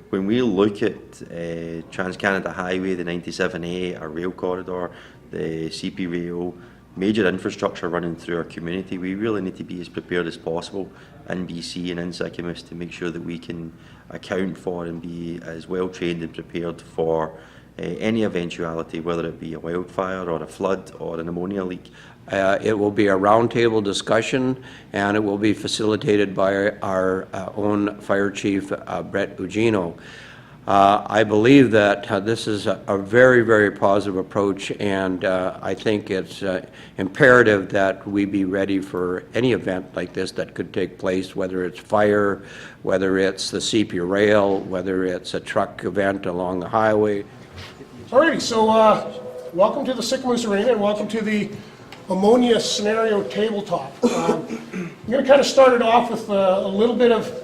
When we look at Trans-Canada Highway, the 97A, our rail corridor, the CP rail, major infrastructure running through our community, we really need to be as prepared as possible in BC and in Sicamous to make sure that we can account for and be as well trained and prepared for any eventuality, whether it be a wildfire or a flood or an ammonia leak. It will be a roundtable discussion, and it will be facilitated by our own Fire Chief, Brett Ugino. I believe that this is a very, very positive approach, and I think it's imperative that we be ready for any event like this that could take place, whether it's fire, whether it's the CP rail, whether it's a truck event along the highway. Alrighty, so welcome to the Sicamous Arena and welcome to the ammonia scenario tabletop. I'm going to kind of start it off with a little bit of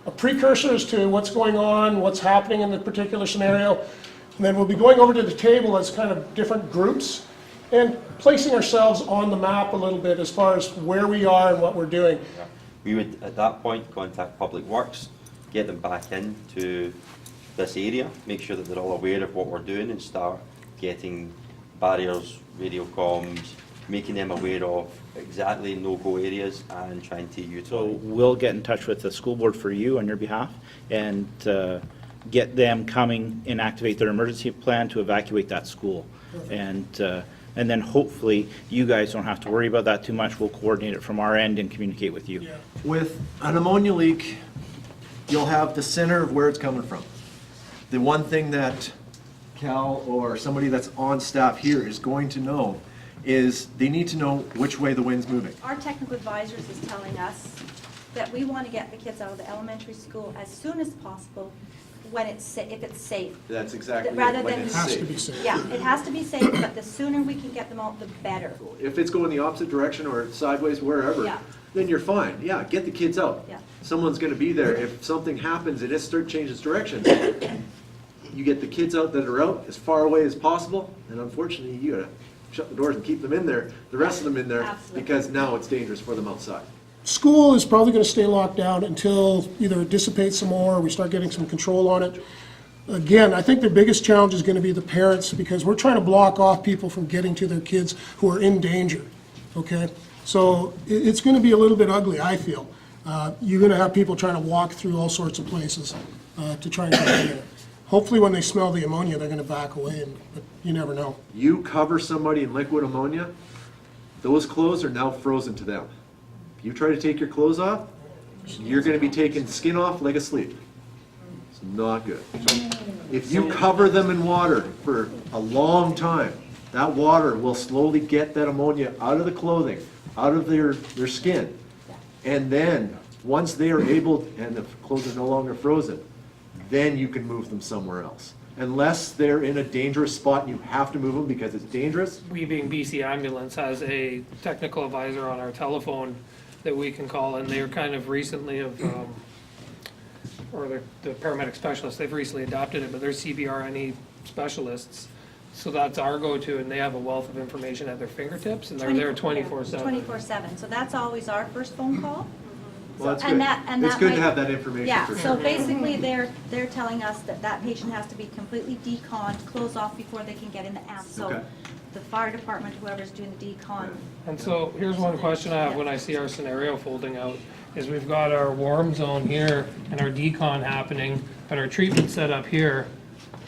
a precursor as to what's going on, what's happening in the particular scenario, and then we'll be going over to the table as kind of different groups and placing ourselves on the map a little bit as far as where we are and what we're doing. We would at that point contact Public Works, get them back into this area, make sure that they're all aware of what we're doing and start getting barriers, radio comms, making them aware of exactly no-go areas and trying to utilize. So we'll get in touch with the school board for you on your behalf and get them coming and activate their emergency plan to evacuate that school. And then hopefully you guys don't have to worry about that too much. We'll coordinate it from our end and communicate with you. Yeah. With an ammonia leak, you'll have the center of where it's coming from. The one thing that Cal or somebody that's on staff here is going to know is they need to know which way the wind's moving. Our technical advisors is telling us that we want to get the kids out of the elementary school as soon as possible when it's if it's safe. That's exactly Rather when than it's It has safe. to be safe. Yeah, it has to be safe, but the sooner we can get them out, the better. If it's going the opposite direction or sideways, wherever, Yeah. then you're fine. Yeah, get the kids out. Yeah. Someone's going to be there. If something happens and it changes direction, you get the kids out that are out as far away as possible, and unfortunately you gotta shut the doors and keep them in there, the rest of them in there, Absolutely. because now it's dangerous for them outside. School is probably going to stay locked down until either it dissipates some more or we start getting some control on it. Again, I think the biggest challenge is going to be the parents because we're trying to block off people from getting to their kids who are in danger, okay? So it's going to be a little bit ugly, I feel. You're going to have people trying to walk through all sorts of places to try and get in it. Hopefully when they smell the ammonia, they're going to back away, but you never know. You cover somebody in liquid ammonia, those clothes are now frozen to them. If you try to take your clothes off, you're going to be taking skin off like asleep. It's not good. If you cover them in water for a long time, that water will slowly get that ammonia out of the clothing, out of their skin. And then, once they are able, and the clothes are no longer frozen, then you can move them somewhere else. Unless they're in a dangerous spot and you have to move them because it's dangerous. We, being BC Ambulance, has a technical advisor on our telephone that we can call, and they're kind of recently or the paramedic specialists, they've recently adopted it, but they're CBRNE specialists. So that's our go-to, and they have a wealth of information at their fingertips, and they're there 24/7. 24/7, so that's always our first phone call. Well, that's And good. that- and It's that good to might- have that information Yeah, for so sure. basically they're telling us that that patient has to be completely deconned, closed off before they can get in the amp. So Okay. the fire department, whoever's doing the decon. And so here's one question I have when I see our scenario folding out, is we've got our warm zone here and our decon happening, but our treatment set up here.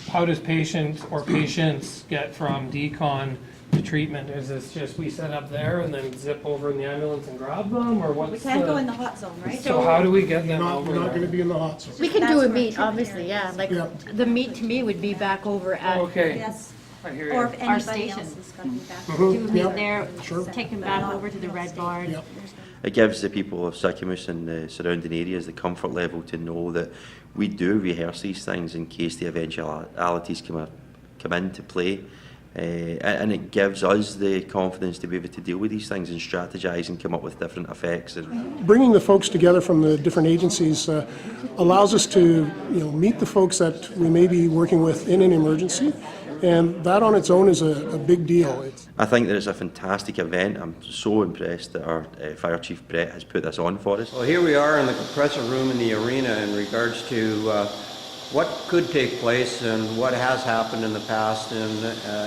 How does patient or patients get from decon to treatment? Is this just we set up there and then zip over in the ambulance and grab them, or what's We can't go in the hot zone, right? So how do we get them We're over not going to there? be in the hot zone. We can That's do a where meet, treatment obviously, area yeah, is. like, Yeah. the meet to me would be back over at, Okay, Yes, I hear or you. if anybody station. else is going to be back. do a Yeah, meet there, sure. take them back over to the red barn. Yep. It gives the people of Sicamous and the surrounding areas the comfort level to know that we do rehearse these things in case the eventualities come into play. And it gives us the confidence to be able to deal with these things and strategize and come up with different effects. And Bringing the folks together from the different agencies allows us to meet the folks that we may be working with in an emergency And that on its own is a big deal. I think that it's a fantastic event. I'm so impressed that our Fire Chief Brett has put this on for us. Well, here we are in the compressor room in the arena in regards to what could take place and what has happened in the past and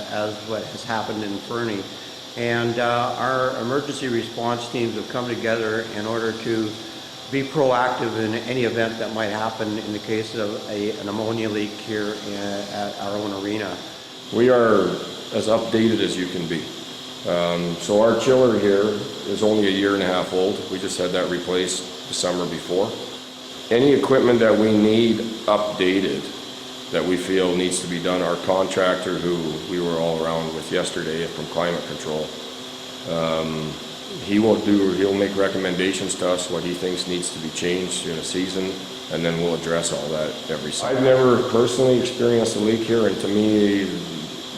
as what has happened in Fernie. And our emergency response teams have come together in order to be proactive in any event that might happen in the case of an ammonia leak here at our own arena. We are as updated as you can be. So our chiller here is only 1.5 years old. We just had that replaced the summer before. Any equipment that we need updated that we feel needs to be done, our contractor who we were all around with yesterday from Climate Control, he'll make recommendations to us what he thinks needs to be changed in a season, and then we'll address all that every season. I've never personally experienced a leak here, and to me,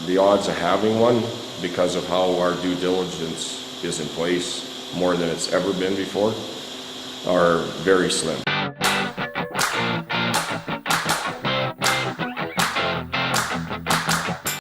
the odds of having one, because of how our due diligence is in place more than it's ever been before, are very slim.